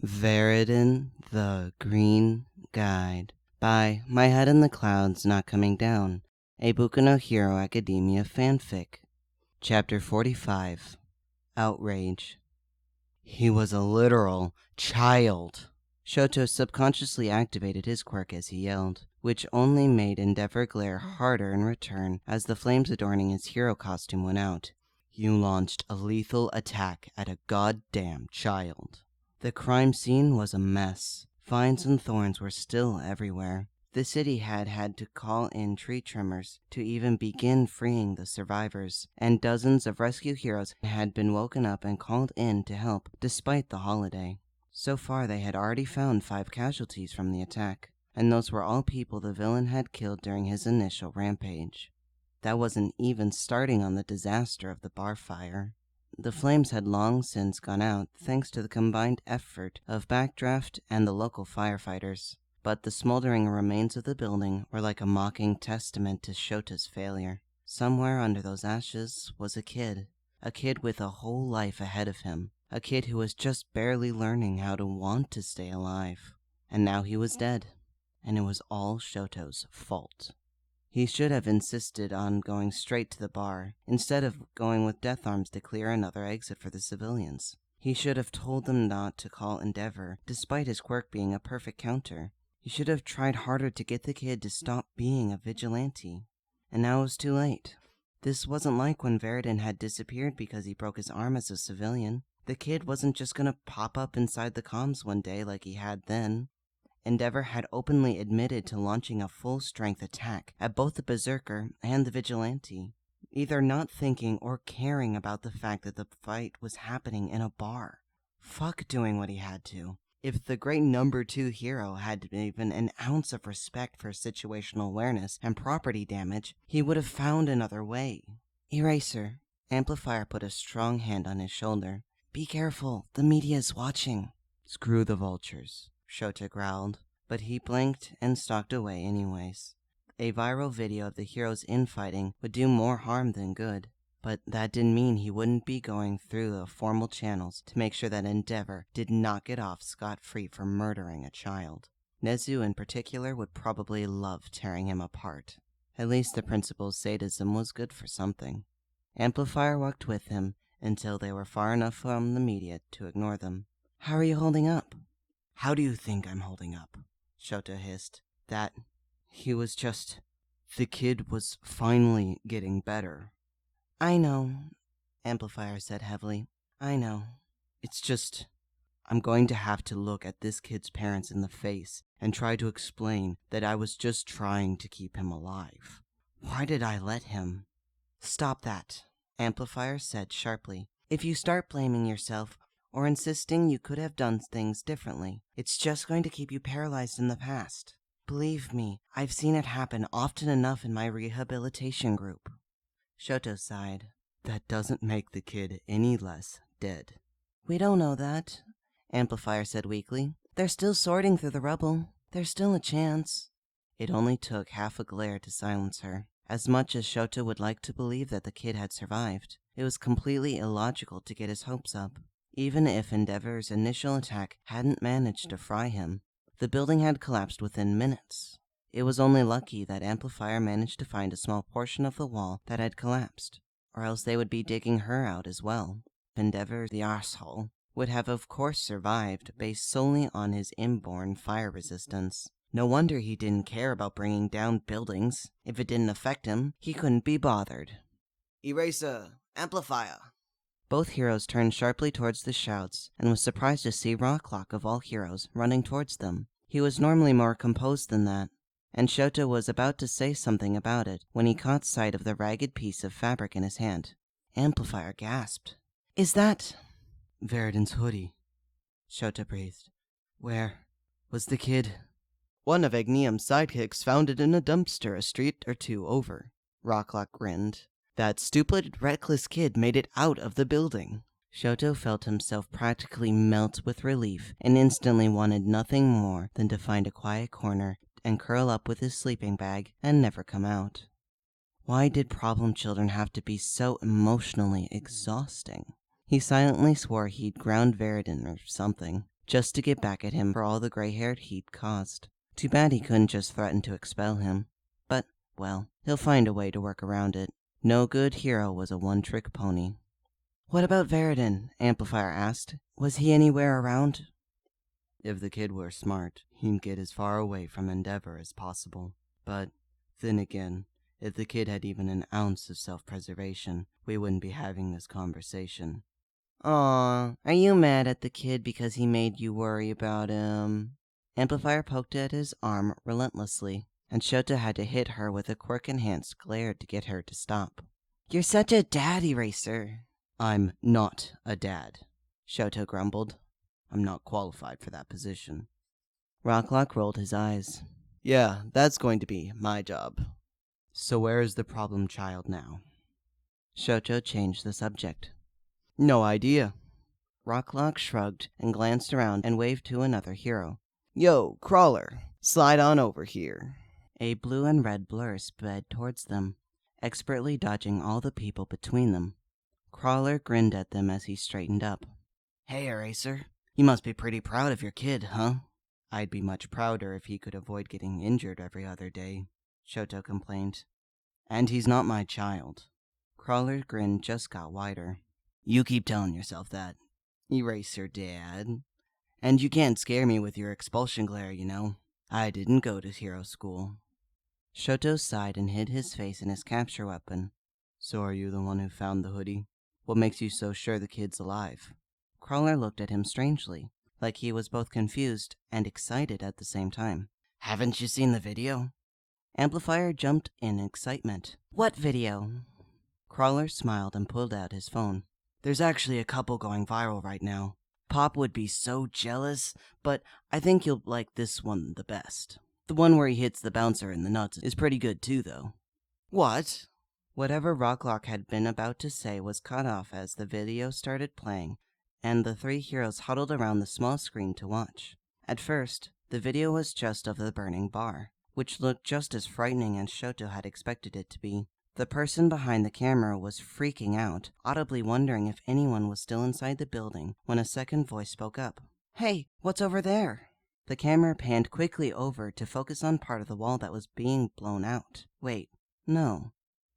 Viridian, the Green Guide by My Head in the Clouds Not Coming Down, a Boku no Hero Academia fanfic. Chapter 45, Outrage. He was a literal child. Shoto subconsciously activated his quirk as he yelled, which only made Endeavor glare harder in return as the flames adorning his hero costume went out. You launched a lethal attack at a goddamn child. The crime scene was a mess. Vines and thorns were still everywhere. The city had had to call in tree trimmers to even begin freeing the survivors, and dozens of rescue heroes had been woken up and called in to help despite the holiday. So far they had already found 5 casualties from the attack, and those were all people the villain had killed during his initial rampage. That wasn't even starting on the disaster of the bar fire. The flames had long since gone out thanks to the combined effort of Backdraft and the local firefighters, but the smoldering remains of the building were like a mocking testament to Shota's failure. Somewhere under those ashes was a kid with a whole life ahead of him, a kid who was just barely learning how to want to stay alive. And now he was dead, and it was all Shoto's fault. He should have insisted on going straight to the bar, instead of going with death arms to clear another exit for the civilians. He should have told them not to call Endeavor, despite his quirk being a perfect counter. He should have tried harder to get the kid to stop being a vigilante. And now it was too late. This wasn't like when Viridian had disappeared because he broke his arm as a civilian. The kid wasn't just gonna pop up inside the comms one day like he had then. Endeavor had openly admitted to launching a full-strength attack at both the Berserker and the Vigilante, either not thinking or caring about the fact that the fight was happening in a bar. Fuck doing what he had to. If the great number 2 hero had even an ounce of respect for situational awareness and property damage, he would have found another way. Eraser. Amplifier put a strong hand on his shoulder. Be careful, the media is watching. Screw the vultures, Shota growled, but he blinked and stalked away anyways. A viral video of the heroes infighting would do more harm than good, but that didn't mean he wouldn't be going through the formal channels to make sure that Endeavor did not get off scot-free for murdering a child. Nezu in particular would probably love tearing him apart. At least the principal's sadism was good for something. Amplifier walked with him until they were far enough from the media to ignore them. How are you holding up? How do you think I'm holding up? Shota hissed. That he was just... The kid was finally getting better. I know, Amplifier said heavily. I know. It's just... I'm going to have to look at this kid's parents in the face and try to explain that I was just trying to keep him alive. Why did I let him? Stop that, Amplifier said sharply. If you start blaming yourself, or insisting you could have done things differently, it's just going to keep you paralyzed in the past. Believe me, I've seen it happen often enough in my rehabilitation group. Shoto sighed. That doesn't make the kid any less dead. We don't know that, Amplifier said weakly. They're still sorting through the rubble. There's still a chance. It only took half a glare to silence her. As much as Shoto would like to believe that the kid had survived, it was completely illogical to get his hopes up. Even if Endeavor's initial attack hadn't managed to fry him, the building had collapsed within minutes. It was only lucky that Amplifier managed to find a small portion of the wall that had collapsed, or else they would be digging her out as well. Endeavor, the arsehole, would have of course survived based solely on his inborn fire resistance. No wonder he didn't care about bringing down buildings. If it didn't affect him, he couldn't be bothered. Eraser! Amplifier! Both heroes turned sharply towards the shouts, and was surprised to see Rocklock of all heroes running towards them. He was normally more composed than that, and Shoto was about to say something about it when he caught sight of the ragged piece of fabric in his hand. Amplifier gasped. Is that... Viridian's hoodie, Shota breathed. Where was the kid? One of Agnium's sidekicks found it in a dumpster a street or 2 over. Rocklock grinned. That stupid, reckless kid made it out of the building. Shoto felt himself practically melt with relief and instantly wanted nothing more than to find a quiet corner and curl up with his sleeping bag and never come out. Why did problem children have to be so emotionally exhausting? He silently swore he'd ground Viridian or something. just to get back at him for all the gray-haired he'd caused. Too bad he couldn't just threaten to expel him. But, well, he'll find a way to work around it. No good hero was a one-trick pony. "What about Viridian?" Amplifier asked. "Was he anywhere around?" If the kid were smart, he'd get as far away from Endeavor as possible. But, then again, if the kid had even an ounce of self-preservation, we wouldn't be having this conversation. "Aw, are you mad at the kid because he made you worry about him?" Amplifier poked at his arm relentlessly, and Shota had to hit her with a quirk-enhanced glare to get her to stop. "You're such a dad eraser." "I'm not a dad," Shota grumbled. "I'm not qualified for that position." Rocklock rolled his eyes. "Yeah, that's going to be my job. So where is the problem child now?" Shoto changed the subject. "No idea." Rocklock shrugged and glanced around and waved to another hero. "Yo, Crawler, slide on over here." A blue and red blur sped towards them, expertly dodging all the people between them. Crawler grinned at them as he straightened up. "Hey, Eraser, you must be pretty proud of your kid, huh?" "I'd be much prouder if he could avoid getting injured every other day," Shoto complained. "And he's not my child." Crawler's grin just got wider. "You keep telling yourself that, Eraser Dad. And you can't scare me with your expulsion glare, you know. I didn't go to hero school." Shoto sighed and hid his face in his capture weapon. "So are you the one who found the hoodie? What makes you so sure the kid's alive?" Crawler looked at him strangely, like he was both confused and excited at the same time. "Haven't you seen the video?" Amplifier jumped in excitement. "What video?" Crawler smiled and pulled out his phone. "There's actually a couple going viral right now. Pop would be so jealous, but I think you'll like this one the best. The one where he hits the bouncer in the nuts is pretty good too, though." "What?" Whatever Rocklock had been about to say was cut off as the video started playing, and the three heroes huddled around the small screen to watch. At first, the video was just of the burning bar, which looked just as frightening as Shoto had expected it to be. The person behind the camera was freaking out, audibly wondering if anyone was still inside the building, when a second voice spoke up. "Hey, what's over there?" The camera panned quickly over to focus on part of the wall that was being blown out. Wait, no.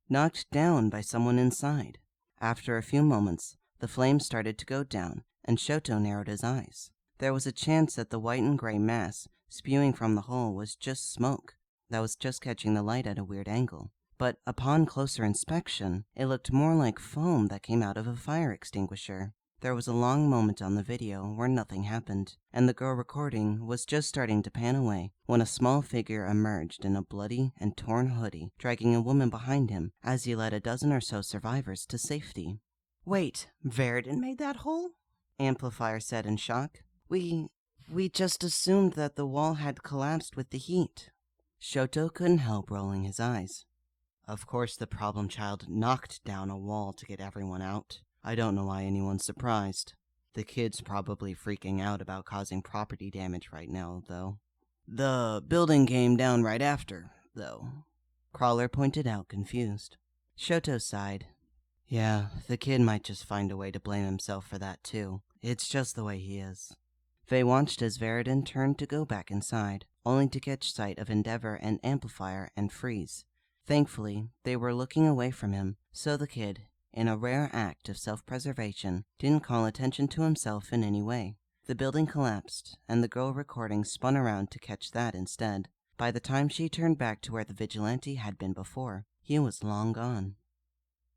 Knocked down by someone inside. After a few moments, the flames started to go down, and Shoto narrowed his eyes. There was a chance that the white and gray mass spewing from the hole was just smoke that was just catching the light at a weird angle. But upon closer inspection, it looked more like foam that came out of a fire extinguisher. There was a long moment on the video where nothing happened, and the girl recording was just starting to pan away when a small figure emerged in a bloody and torn hoodie, dragging a woman behind him as he led a dozen or so survivors to safety. "Wait, Viridian made that hole?" Amplifier said in shock. We just assumed that the wall had collapsed with the heat." Shoto couldn't help rolling his eyes. "Of course the problem child knocked down a wall to get everyone out. I don't know why anyone's surprised. The kid's probably freaking out about causing property damage right now, though." "The building came down right after, though," Crawler pointed out, confused. Shoto sighed. "Yeah, the kid might just find a way to blame himself for that, too. It's just the way he is." They watched as Viridian turned to go back inside, only to catch sight of Endeavor and Amplifier and freeze. Thankfully, they were looking away from him, so the kid, in a rare act of self-preservation, didn't call attention to himself in any way. The building collapsed, and the girl recording spun around to catch that instead. By the time she turned back to where the vigilante had been before, he was long gone.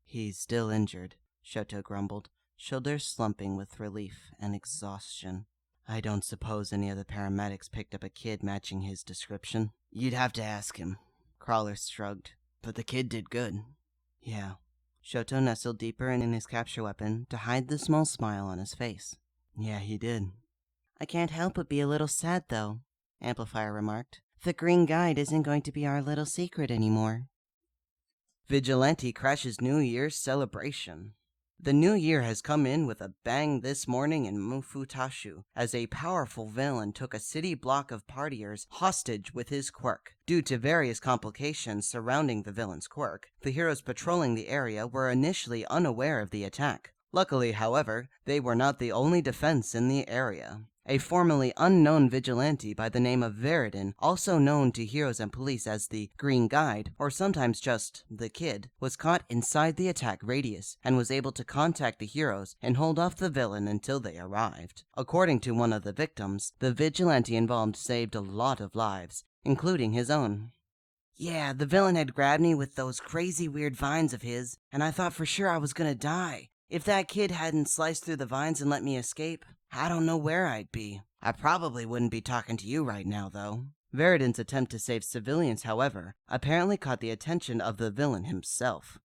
"He's still injured," Shoto grumbled, shoulders slumping with relief and exhaustion. "I don't suppose any of the paramedics picked up a kid matching his description." "You'd have to ask him." Crawler shrugged. "But the kid did good." "Yeah." Shoto nestled deeper in his capture weapon to hide the small smile on his face. "Yeah, he did." "I can't help but be a little sad, though," Amplifier remarked. "The Green Guide isn't going to be our little secret anymore." Vigilante crashes New Year's celebration. The new year has come in with a bang this morning in Mufutashu, as a powerful villain took a city block of partiers hostage with his quirk. Due to various complications surrounding the villain's quirk, the heroes patrolling the area were initially unaware of the attack. Luckily, however, they were not the only defense in the area. a formerly unknown vigilante by the name of Viridian, also known to heroes and police as the Green Guide, or sometimes just the Kid, was caught inside the attack radius and was able to contact the heroes and hold off the villain until they arrived. According to one of the victims, the vigilante involved saved a lot of lives, including his own. "Yeah, the villain had grabbed me with those crazy weird vines of his, and I thought for sure I was gonna die. If that kid hadn't sliced through the vines and let me escape, I don't know where I'd be. I probably wouldn't be talking to you right now, though." Viridian's attempt to save civilians, however, apparently caught the attention of the villain himself.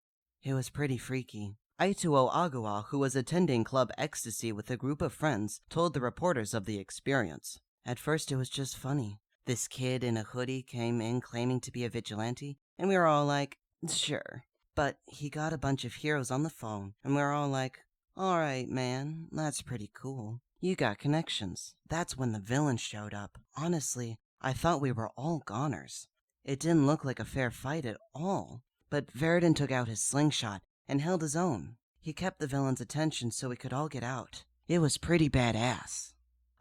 "It was pretty freaky." Aituo Agawa, who was attending Club Ecstasy with a group of friends, told the reporters of the experience. "At first it was just funny. This kid in a hoodie came in claiming to be a vigilante, and we were all like, sure. But he got a bunch of heroes on the phone, and we were all like, alright man, that's pretty cool. You got connections." That's when the villain showed up. Honestly, I thought we were all goners. It didn't look like a fair fight at all. But Viridian took out his slingshot and held his own. He kept the villain's attention so we could all get out. It was pretty badass.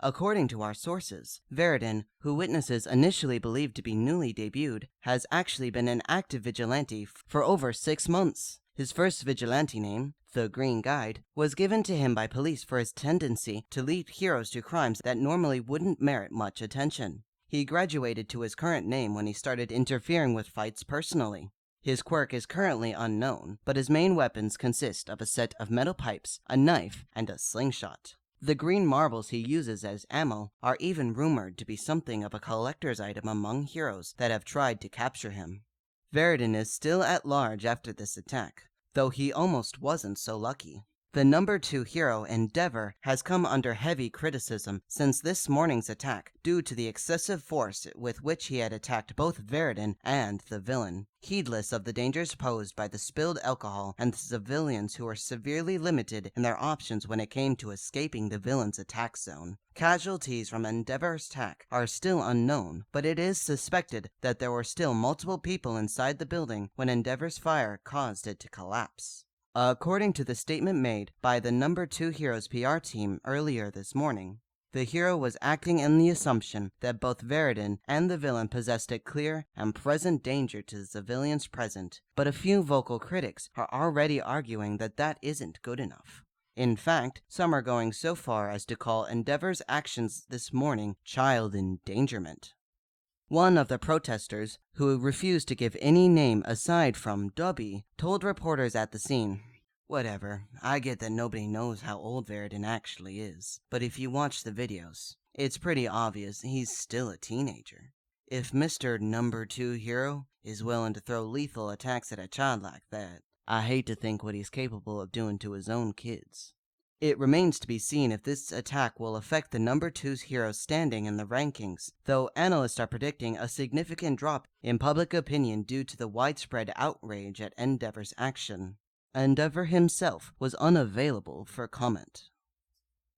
According to our sources, Viridian, who witnesses initially believed to be newly debuted, has actually been an active vigilante for over 6 months. His first vigilante name, the Green Guide, was given to him by police for his tendency to lead heroes to crimes that normally wouldn't merit much attention. He graduated to his current name when he started interfering with fights personally. His quirk is currently unknown, but his main weapons consist of a set of metal pipes, a knife, and a slingshot. The green marbles he uses as ammo are even rumored to be something of a collector's item among heroes that have tried to capture him. Viridian is still at large after this attack, though he almost wasn't so lucky. The number 2 hero, Endeavor, has come under heavy criticism since this morning's attack due to the excessive force with which he had attacked both Viridian and the villain, heedless of the dangers posed by the spilled alcohol and the civilians who were severely limited in their options when it came to escaping the villain's attack zone. Casualties from Endeavor's attack are still unknown, but it is suspected that there were still multiple people inside the building when Endeavor's fire caused it to collapse. According to the statement made by the number 2 hero's PR team earlier this morning, the hero was acting in the assumption that both Viridian and the villain possessed a clear and present danger to the civilians present, but a few vocal critics are already arguing that that isn't good enough. In fact, some are going so far as to call Endeavor's actions this morning child endangerment. One of the protesters, who refused to give any name aside from Dubby, told reporters at the scene, "Whatever, I get that nobody knows how old Viridian actually is, but if you watch the videos, it's pretty obvious he's still a teenager. If Mr. Number 2 Hero is willing to throw lethal attacks at a child like that, I hate to think what he's capable of doing to his own kids." It remains to be seen if this attack will affect the number 2's hero's standing in the rankings, though analysts are predicting a significant drop in public opinion due to the widespread outrage at Endeavor's action. Endeavor himself was unavailable for comment.